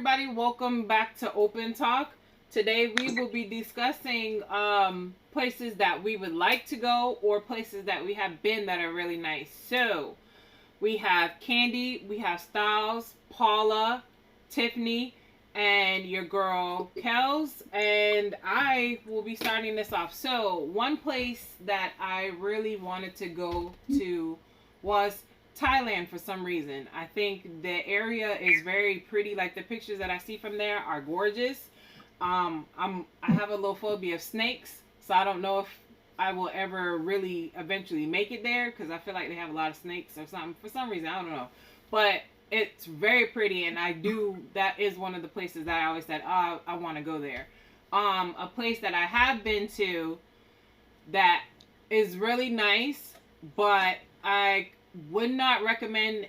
everybody. Welcome back to Open Talk. Today we will be discussing places that we would like to go or places that we have been that are really nice. So we have Candy, we have Styles, Paula, Tiffany, and your girl Kels. And I will be starting this off. So one place that I really wanted to go to was Thailand for some reason. I think the area is very pretty. Like the pictures that I see from there are gorgeous. I have a little phobia of snakes, so I don't know if I will ever really eventually make it there because I feel like they have a lot of snakes or something for some reason. I don't know, but it's very pretty, and I do. That is one of the places that I always said, oh, I want to go there. A place that I have been to that is really nice, but I would not recommend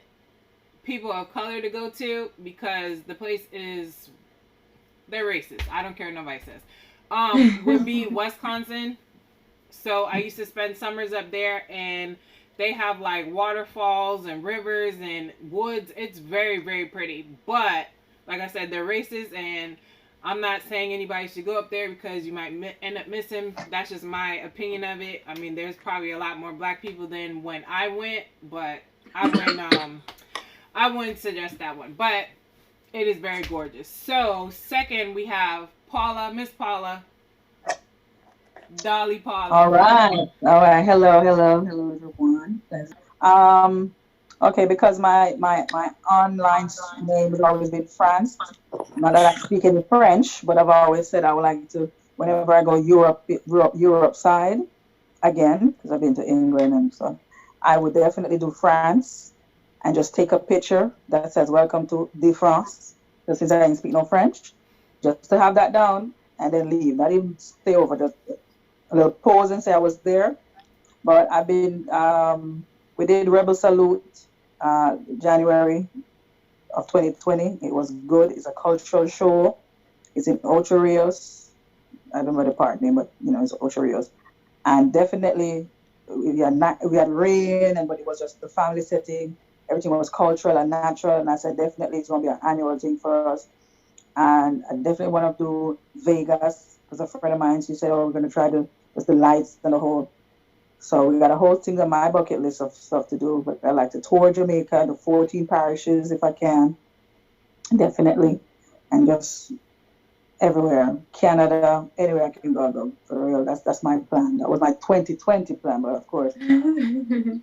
people of color to go to because the place is they're racist. I don't care what nobody says. Would be Wisconsin. So I used to spend summers up there, and they have like waterfalls and rivers and woods. It's very, very pretty. But like I said, they're racist, and I'm not saying anybody should go up there because you might end up missing. That's just my opinion of it. I mean, there's probably a lot more black people than when I went, but I wouldn't suggest that one. But it is very gorgeous. So second, we have Paula, Miss Paula, Dolly Paula. All right. All right. Hello, everyone. Um, okay, because my online name has always been France. Not that I speak any French, but I've always said I would like to, whenever I go Europe side again, because I've been to England and so, I would definitely do France and just take a picture that says "Welcome to de France," just since I didn't speak no French, just to have that down and then leave. Not even stay over, just a little pause and say I was there. But I've been, we did Rebel Salute January of 2020. It was good. It's a cultural show. It's in Ocho Rios. I don't know the park name, but it's Ocho Rios. And definitely, we had rain, but it was just the family setting. Everything was cultural and natural. And I said, definitely, it's going to be an annual thing for us. And I definitely want to do Vegas because a friend of mine, she said, oh, we're going to try to, just the lights and the whole. So we got a whole thing on my bucket list of stuff to do. But I like to tour Jamaica, the 14 parishes if I can, definitely. And just everywhere, Canada, anywhere I can go for real. That's my plan. That was my 2020 plan, but of course, 2020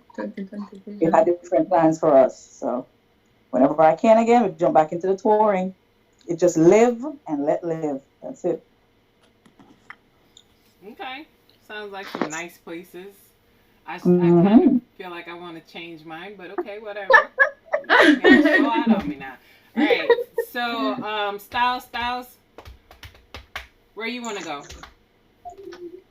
it had vision. different plans for us. So whenever I can again, we jump back into the touring. It just live and let live. That's it. Okay, sounds like some nice places. I kind of Hmm. feel like I want to change mine, but okay, whatever. You ain't gonna show out on me now. All right. So, Styles, where you want to go?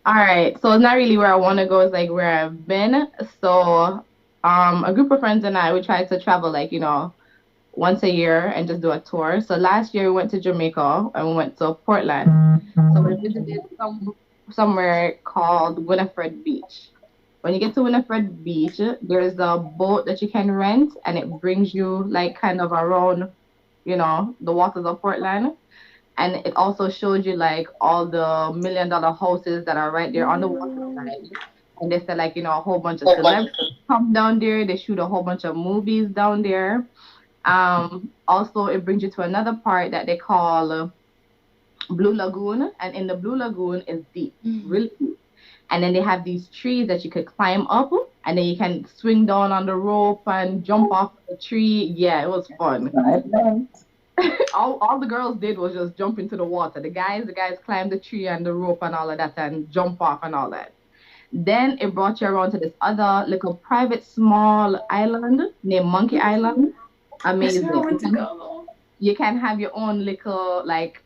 All right, so it's not really where I want to go. It's like where I've been. So, a group of friends and I, we try to travel like once a year and just do a tour. So last year we went to Jamaica and we went to Portland. So we visited somewhere called Winifred Beach. When you get to Winifred Beach, there's a boat that you can rent and it brings you like kind of around, the waters of Portland. And it also showed you like all the $1 million houses that are right there on the water side. And they said like, a whole bunch of celebrities come down there. They shoot a whole bunch of movies down there. Also, it brings you to another part that they call Blue Lagoon, and in the Blue Lagoon is deep, really deep. And then they have these trees that you could climb up, and then you can swing down on the rope and jump off the tree. Yeah, it was fun. Right, right. All the girls did was just jump into the water. The guys climbed the tree and the rope and all of that and jump off and all that. Then it brought you around to this other little private small island named Monkey Island. That's where I Amazing. want to go. You can have your own little like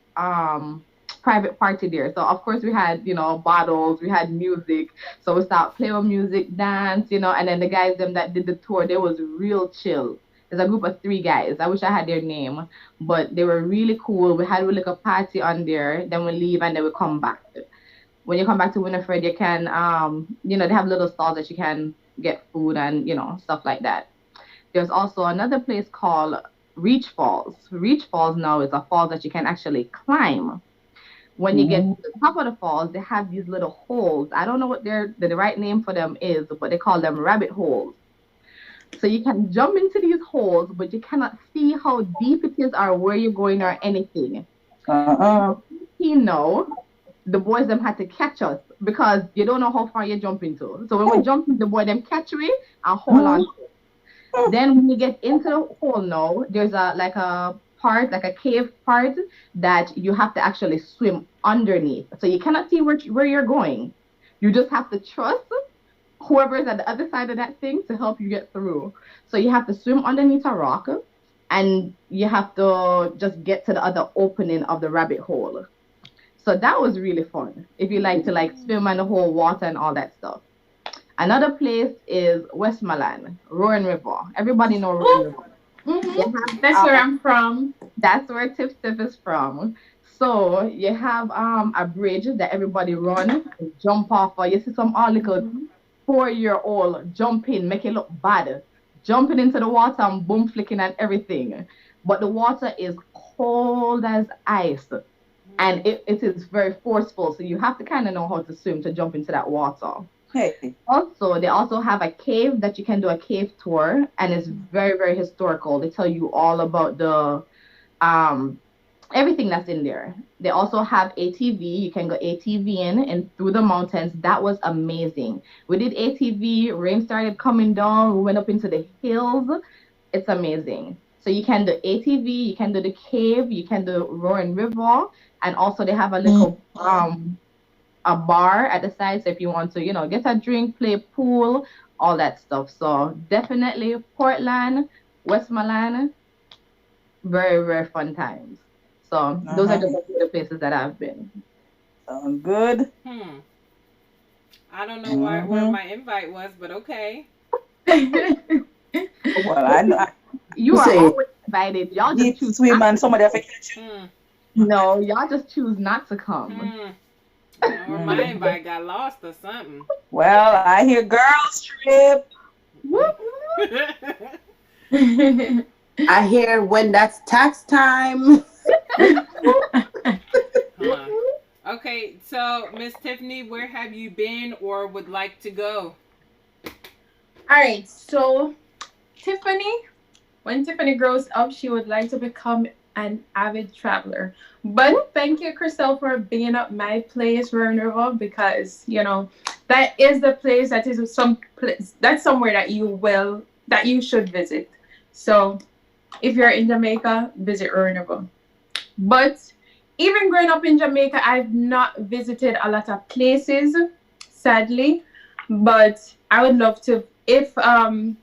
private party there. So of course we had, bottles, we had music. So we start playing with music, dance, and then the guys them that did the tour, they was real chill. There's a group of three guys. I wish I had their name, but they were really cool. We had like a party on there, then we leave and then we come back. When you come back to Winifred, you can they have little stalls that you can get food and stuff like that. There's also another place called Reach Falls. Reach Falls now is a fall that you can actually climb. When you get to the top of the falls, they have these little holes. I don't know what the right name for them is, but they call them rabbit holes. So you can jump into these holes, but you cannot see how deep it is or where you're going or anything. Uh-uh. You know, the boys them had to catch us because you don't know how far you jump into. So when we jump in, the boy them catch me and hold on. Then when you get into the hole now, there's a part, like a cave part that you have to actually swim underneath. So you cannot see where you're going. You just have to trust whoever is at the other side of that thing to help you get through. So you have to swim underneath a rock and you have to just get to the other opening of the rabbit hole. So that was really fun. If you like to swim in the whole water and all that stuff. Another place is Westmoreland, Roaring River. Everybody know Roaring River. Mm-hmm. That's where I'm from. That's where Tiff Tiff is from. So you have a bridge that everybody run and jump off of. You see some all little 4-year-old jumping, make it look bad. Jumping into the water and boom flicking and everything. But the water is cold as ice. And it is very forceful. So you have to kind of know how to swim to jump into that water. Hey. Also, they also have a cave that you can do a cave tour, and it's very, very historical. They tell you all about the everything that's in there. They also have ATV. You can go ATV in and through the mountains. That was amazing. We did ATV. Rain started coming down. We went up into the hills. It's amazing. So you can do ATV. You can do the cave. You can do Roaring River, and also they have a little a bar at the side, so if you want to, get a drink, play pool, all that stuff. So definitely Portland, Westmoreland, very, very fun times. So those are just the places that I've been. Sounds good. I don't know where my invite was, but okay. Well, I know. You are always invited. Y'all just choose swim and somebody have to catch you. No, y'all just choose not to come. Or my invite got lost or something. Well, I hear girls trip. I hear when that's tax time. Okay, so Miss Tiffany, where have you been or would like to go? All right, so Tiffany, when Tiffany grows up, she would like to become an avid traveler. But thank you, Crystal, for being up my place, Roaring River, because that is the place that is that's somewhere that you should visit. So if you're in Jamaica, visit Roaring River. But even growing up in Jamaica, I've not visited a lot of places, sadly. But I would love to, if I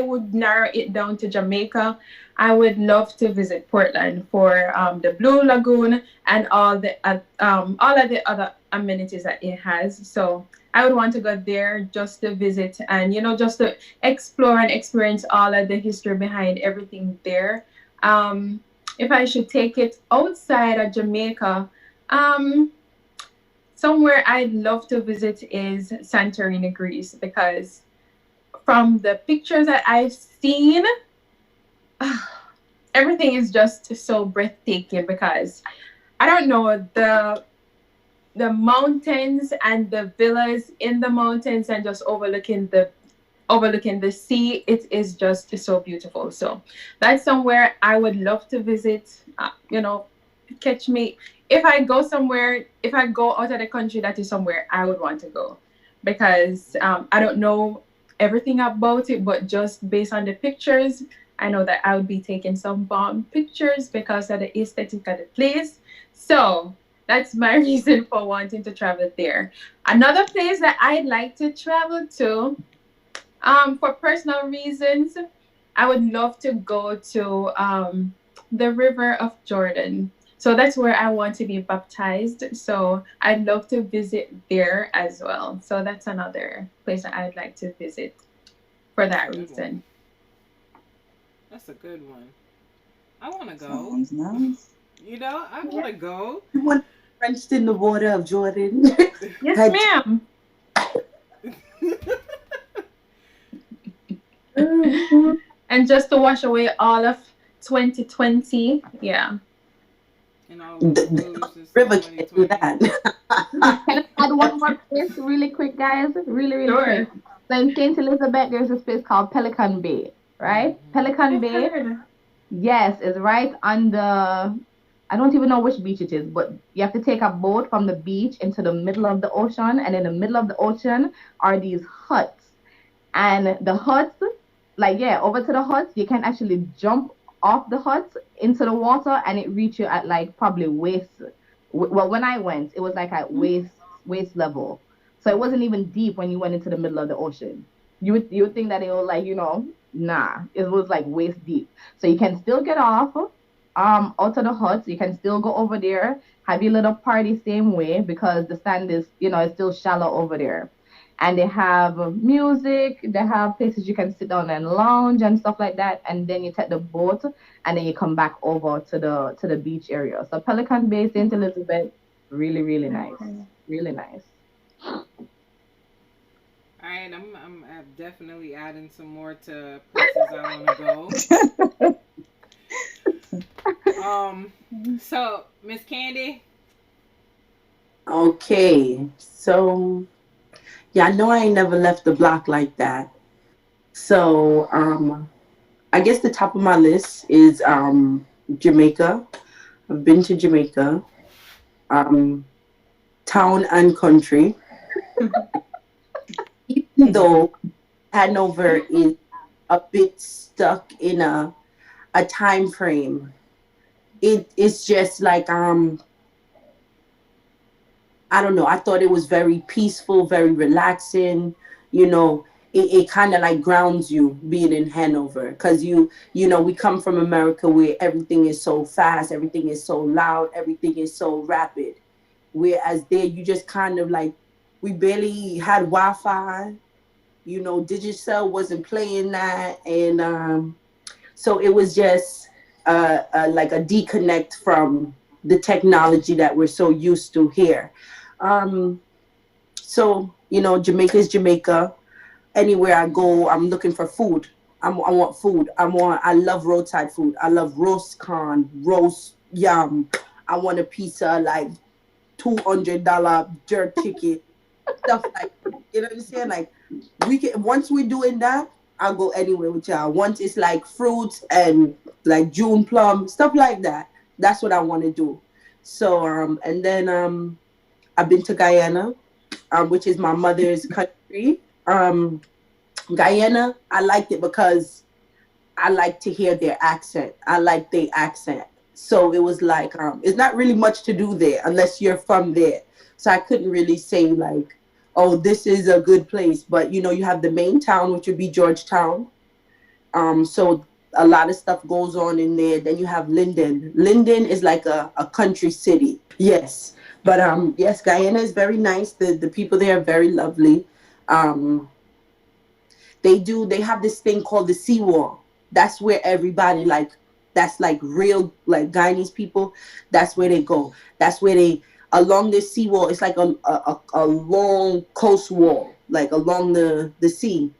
would narrow it down to Jamaica, I would love to visit Portland for the Blue Lagoon and all of the other amenities that it has. So I would want to go there just to visit and just to explore and experience all of the history behind everything there. If I should take it outside of Jamaica, somewhere I'd love to visit is Santorini, Greece, because from the pictures that I've seen, everything is just so breathtaking. Because I don't know, the mountains and the villas in the mountains and just overlooking the sea, it is just so beautiful. So that's somewhere I would love to visit. Catch me if I go out of the country, that is somewhere I would want to go, because I don't know everything about it, but just based on the pictures, I know that I would be taking some bomb pictures because of the aesthetic of the place. So that's my reason for wanting to travel there. Another place that I'd like to travel to, for personal reasons, I would love to go to the River of Jordan. So that's where I want to be baptized. So I'd love to visit there as well. So that's another place that I'd like to visit for that reason. That's a good one. I want to go. Sounds nice. I want to go. You want drenched in the water of Jordan? Yes, ma'am. and just to wash away all of 2020. Yeah. And all The, the the blues is river can't do 2020. that. Can I add one more place really quick, guys? Really, really Sure. quick. So in St. Elizabeth, there's a space called Pelican Bay, right? Pelican I've Bay, heard. yes, is right on the, I don't even know which beach it is, but you have to take a boat from the beach into the middle of the ocean, and in the middle of the ocean are these huts. And the huts, like, yeah, over to the huts, you can actually jump off the huts into the water, and it reach you at like probably waist. Well, when I went, it was like at waist level, so it wasn't even deep when you went into the middle of the ocean. You would think that it was like, nah, it was like waist deep. So you can still get off out of the huts. You can still go over there, have your little party same way, because the sand is, it's still shallow over there. And they have music, they have places you can sit down and lounge and stuff like that. And then you take the boat and then you come back over to the beach area. So Pelican Bay, St. Elizabeth, really, really nice. Really nice. All right, I'm definitely adding some more to places I want to go. So Miss Candy. Okay, so yeah, I know I ain't never left the block like that. So I guess the top of my list is Jamaica. I've been to Jamaica, um, town and country. Even though Hanover is a bit stuck in a time frame, it's just like I don't know. I thought it was very peaceful, very relaxing. You know, it kind of like grounds you being in Hanover because we come from America where everything is so fast, everything is so loud, everything is so rapid. Whereas there, you just kind of like, we barely had Wi-Fi. Digicel wasn't playing that, and so it was just like a disconnect from the technology that we're so used to here. So Jamaica is Jamaica. Anywhere I go, I'm looking for food. I want food. I love roadside food. I love roast corn, roast yam. I want a pizza like $200 jerk chicken, stuff like, you know what I'm saying? Like, once we're doing that, I'll go anywhere with y'all. Once it's like fruits and like June plum, stuff like that. That's what I want to do. So and then I've been to Guyana, which is my mother's country. Guyana, I liked it because I like to hear their accent. I like their accent. So it was like, it's not really much to do there unless you're from there. So I couldn't really say like, oh, this is a good place. But, you have the main town, which would be Georgetown. So a lot of stuff goes on in there. Then you have Linden. Linden is like a country city. Yes. But yes, Guyana is very nice. The people there are very lovely. They have this thing called the seawall. That's where everybody that's like real like Guyanese people. That's where they go. That's where they along this seawall. It's like a long coast wall, like along the sea.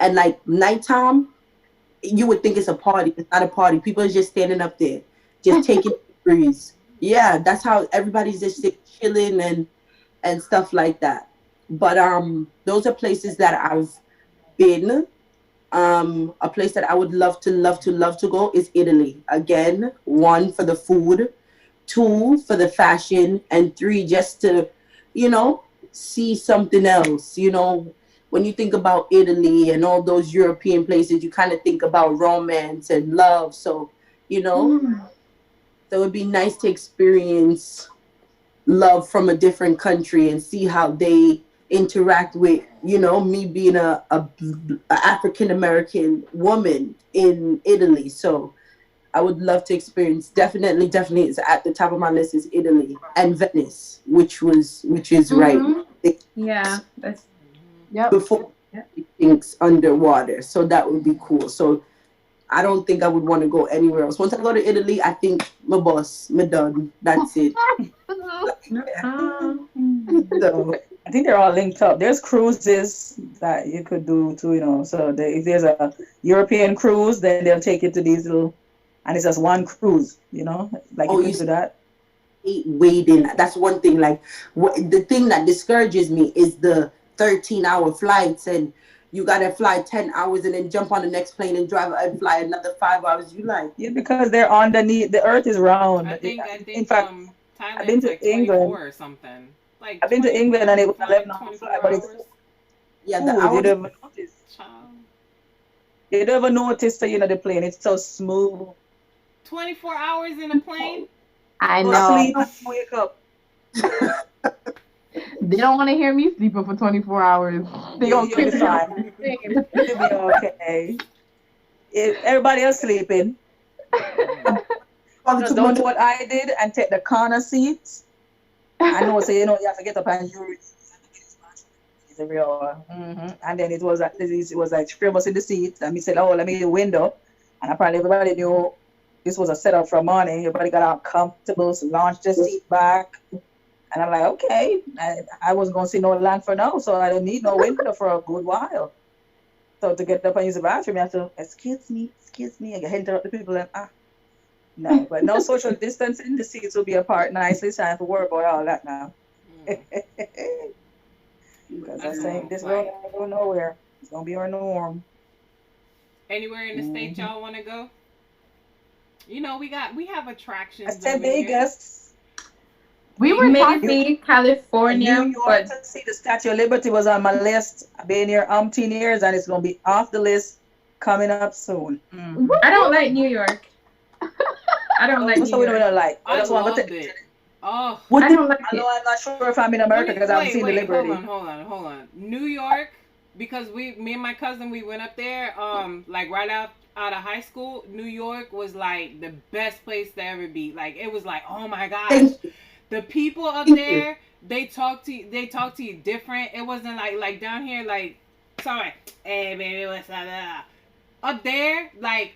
And like nighttime, you would think it's a party. It's not a party. People are just standing up there, just taking a breeze. Yeah, that's how everybody's just chilling and stuff like that. But those are places that I've been. A place that I would love to go is Italy. Again, 1 for the food, 2 for the fashion, and 3 just to, see something else. When you think about Italy and all those European places, you kind of think about romance and love. So, so it'd be nice to experience love from a different country and see how they interact with, me being a African American woman in Italy. So I would love to experience. Definitely is at the top of my list is Italy and Venice, which is right. Yeah, that's Before things underwater. So that would be cool. So I don't think I would want to go anywhere else. Once I go to Italy, I think my boss, my done. That's it. So I think they're all linked up. There's cruises that you could do too, you know. So if there's a European cruise, then they'll take you to these little, and it's just one cruise, you know. Like Oh, you you could do that. waiting. That's one thing. Like the thing that discourages me is the 13-hour flights, and you gotta fly 10 hours and then jump on the next plane and drive and fly another 5 hours. You like, Yeah, because they're underneath. The Earth is round. I think In fact, I've been Thailand's like to England. 24 or something. Like I've been to 24, England and it was like 11-hour 24 flight, but it's hours. yeah, cool. the You hours. don't even notice. Child. You don't even notice that, you know, the plane. It's so smooth. 24 hours in a plane? I Go know. sleep and wake up. They don't want to hear me sleeping for 24 hours. They You'll gonna be keep me fine. You'll be okay. If everybody else sleeping, Father just took don't my- do what I did and take the corner seats. I know, so you know you have to get up and you every hour. And then it was like three of us in the seats, and we said, "Oh, let me the window." And apparently everybody knew this was a setup for morning. Everybody got out comfortable, so launched the seat back. And I'm like, okay, I wasn't going to see no land for now, so I don't need no window for a good while. So to get up and use the bathroom, you have to, excuse me, and interrupt the people and, no, but no social distancing. The seats will be apart nicely. It's time for work about all that now. Because I'm saying this road ain't go nowhere. It's going to be our norm. Anywhere in the States y'all want to go? You know, we have attractions. I said over here. Vegas. We were talking. Maybe California, New York but to see the Statue of Liberty was on my list. I've been here umpteen years, and it's going to be off the list coming up soon. I don't like New York. I don't like That's what we New York. don't like. I That's why loved I'm it. Oh, What I did don't like I it. know I'm not sure if I'm in America because I haven't seen the Liberty. Hold on. New York, because me and my cousin, we went up there, like right out of high school. New York was like the best place to ever be. Like it was like, oh my gosh, the people up there, they talk to you different. It wasn't like down here, like, sorry, hey baby, what's up? Up there, like,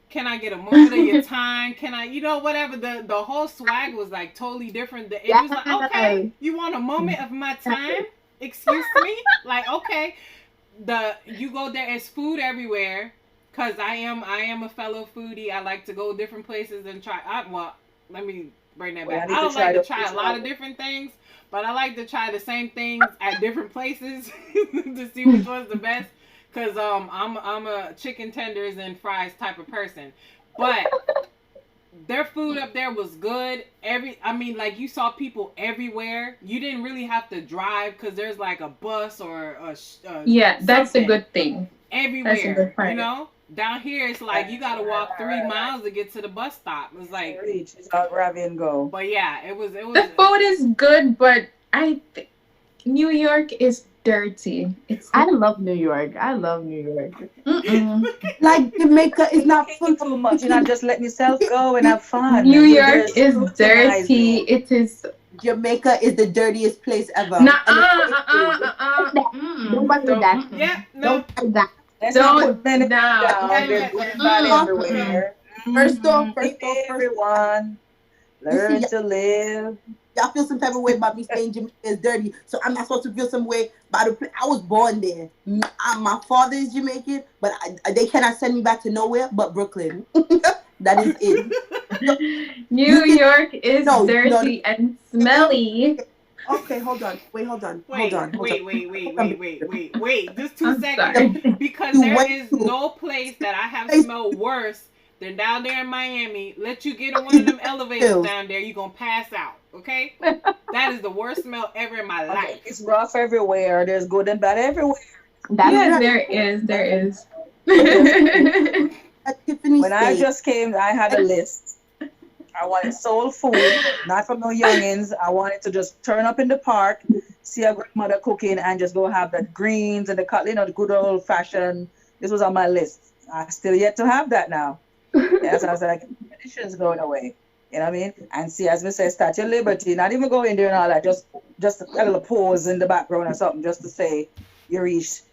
can I get a moment of your time? Can I, whatever. The whole swag was like totally different. It was like, okay, you want a moment of my time? Excuse me? Like, okay. You go there, it's food everywhere. Cause I am a fellow foodie. I like to go different places and try. Let me bring that back. I don't like to try a lot of different things, but I like to try the same things at different places to see which one's the best. Cause I'm a chicken tenders and fries type of person, but their food up there was good. Like you saw people everywhere. You didn't really have to drive because there's like a bus or Yeah, that's a something good thing. everywhere. That's a good part. You know, down here it's like you gotta walk 3 miles to get to the bus stop. It's like, Reach, it's all grab and go. but yeah, it was. The food is good, but I think New York is dirty. I love New York. like Jamaica is not full Too much. You're not just letting yourself go and have fun. New York There's is dirty. It is. Jamaica is the dirtiest place ever. Nah, Don't do that. Yeah, no. Don't do that. Let's Don't- not put men nah. down. There's good and bad everywhere. First off, Everyone, learn to live. y'all feel some type of way about me saying Jamaica is dirty, so I'm not supposed to feel some way about the place. I was born there. My father is Jamaican, but they cannot send me back to nowhere but Brooklyn. That is it. New York is No, dirty and smelly. Okay, hold on. Wait. Just 2 I'm seconds. sorry. Because You there went is to- no place that I have smelled worse than down there in Miami. Let you get in one of them elevators Pills. down there, you're going to pass out. Okay? That is the worst smell ever in my Okay, life. it's rough everywhere. There's good and bad everywhere. That's Yeah, there is. At Tiffany When I State, just came, I had a list. I wanted soul food, not from no youngins. I wanted to just turn up in the park, see a grandmother cooking, and just go have the greens and the good old fashioned. This was on my list. I still yet to have that now. Yes, I was like, tradition's going away. You know what I mean? And see, as we say, Statue of Liberty, not even go in there and all that, just a little pause in the background or something, just to say you reached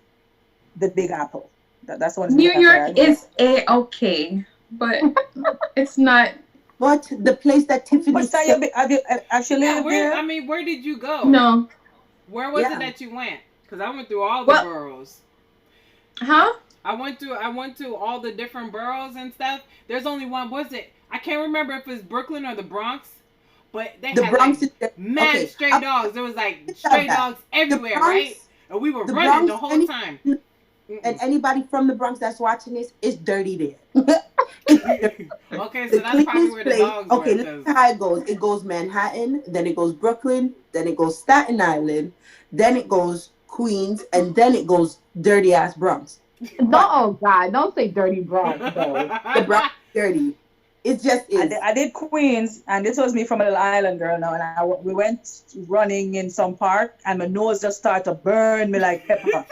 the Big Apple. That's what New York is A-okay, but it's not. but the place that Tiffany But State, have you actually lived there? Where did you go? No, Where was Yeah. it that you went? Because I went through all the Well- boroughs. Huh? I went to all the different boroughs and stuff. There's only one. Was it? I can't remember if it was Brooklyn or the Bronx, but they The had Bronx like is mad okay. stray I- dogs. There was like It's stray not dogs The everywhere, Bronx, right? And we were the running Bronx, the whole any- time. and anybody from the Bronx that's watching this, it's dirty there. Okay, so The that's probably cleanest where the place. dogs Okay, were. let's 'Cause- see how it goes. It goes Manhattan, then it goes Brooklyn, then it goes Staten Island, then it goes Queens, and then it goes dirty ass Bronx. Oh God, don't say dirty Bronx though. The Bronx is dirty. It just is. I did Queens, and this was me from a little island girl now, and we went running in some park, and my nose just started to burn me like pepper.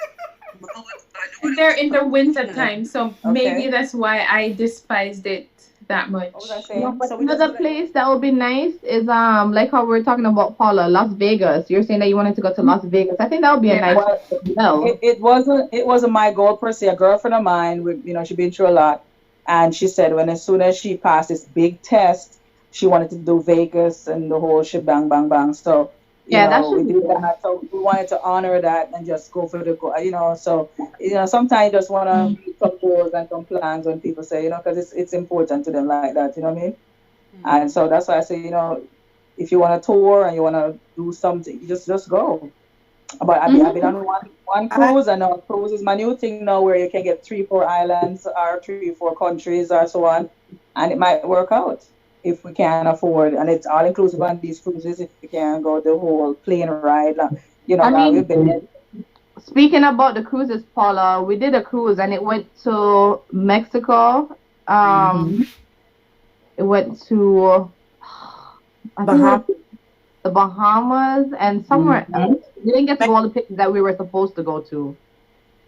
They're in the winter time, so Okay. maybe that's why I despised it that much. What was I saying? No, but So we just another did- place that would be nice is like how we were talking about Paula, Las Vegas. You're saying that you wanted to go to Las Vegas. I think that would be a Yeah. nice place as well. It wasn't my goal per se. A girlfriend of mine, she'd been through a lot, and she said as soon as she passed this big test, she wanted to do Vegas and the whole shebang bang bang. So Yeah, that we should be did good. that. So we wanted to honor that and just go for the go. So sometimes you just want to meet some goals and some plans when people say because it's important to them like that. You know what I mean? And so that's why I say if you want to tour and you want to do something, you just go. But I've been on one cruise, and cruise is my new thing now, where you can get 3-4 islands or 3-4 countries or so on, and it might work out if we can afford, and it's all inclusive on these cruises. If we can go the whole plane ride, I mean- we've been Speaking about the cruises, Paula, we did a cruise and it went to Mexico. It went to I think Bahamas. the Bahamas and somewhere Mhm. else. We didn't get to go all the places that we were supposed to go to.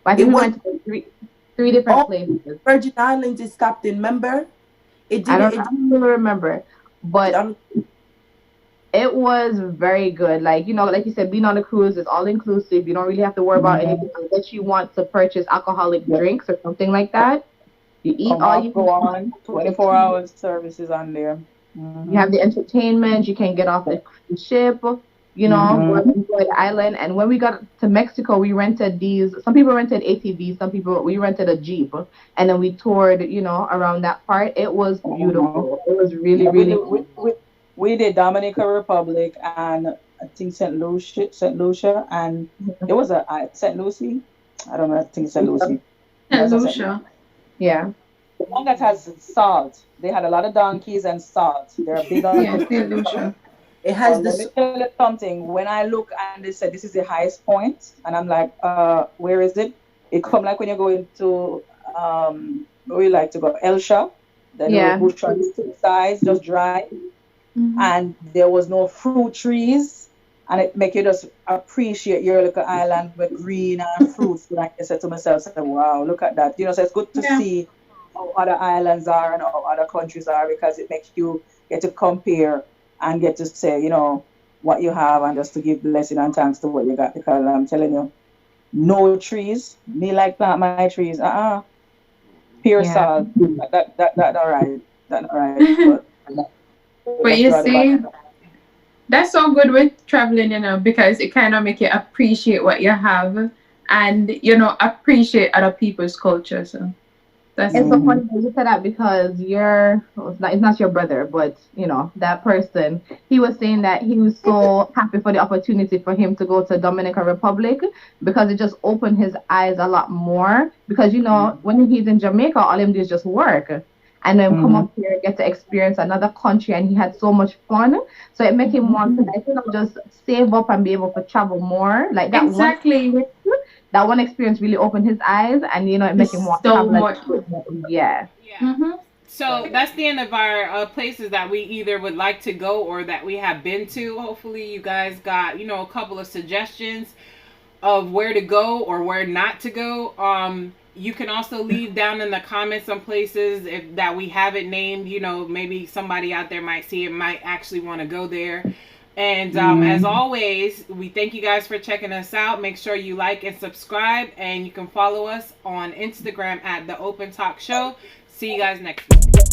But I think It we was- went to three different Oh. places. Virgin Islands is stopped in, remember? It I didn't. don't really remember, but it was very good. Like like you said, being on a cruise is all inclusive. You don't really have to worry about anything unless you want to purchase alcoholic drinks or something like that. You eat come all off, you go on 24 hours services on there. Mhm. You have the entertainment. You can get off the ship. Go and enjoy the island. And when we got to Mexico, we rented these. Some people rented ATVs. We rented a Jeep, and then we toured, around that part. It was beautiful. It was really, Yeah, really. we did Dominican Republic and I think St. Lucia, and there was a St. Lucie. I don't know. I think St. Lucie. St. Lucia. Yeah. The one that has salt. They had a lot of donkeys and salt. They're big on Yeah, St. Lucia. It has Let me this. tell you something. When I look and they said this is the highest point, and I'm like, where is it? It come like when you go into where we like to go, Elsha. Then Yeah. bush on the two sides, just dry, Mhm. and there was no fruit trees, and it make you just appreciate your little island with green and fruits. Like I said to myself, wow, look at that. So it's good to Yeah. see how other islands are and how other countries are, because it makes you get to compare and get to say, what you have, and just to give blessing and thanks to what you got. Because I'm telling you, no trees. Me like plant my trees. Pure Yeah. salt. That all right. That all right. But you see, that's so good with traveling, because it kind of make you appreciate what you have and, appreciate other people's culture. So that's It's so funny that you said that because it's not your brother, but that person, he was saying that he was so happy for the opportunity for him to go to Dominican Republic because it just opened his eyes a lot more. Because when he's in Jamaica, all him do is just work, and then come up here and get to experience another country, and he had so much fun. So it made him want to just save up and be able to travel more. Like that exactly. That one experience really opened his eyes, and it made him want to So travel. much. Yeah. Yeah. Mm-hmm. So that's the end of our places that we either would like to go or that we have been to. Hopefully you guys got, a couple of suggestions of where to go or where not to go. You can also leave down in the comments some places that we haven't named. Maybe somebody out there might see it, might actually want to go there. And as always, we thank you guys for checking us out. Make sure you like and subscribe, and you can follow us on Instagram at The Open Talk Show. See you guys next week.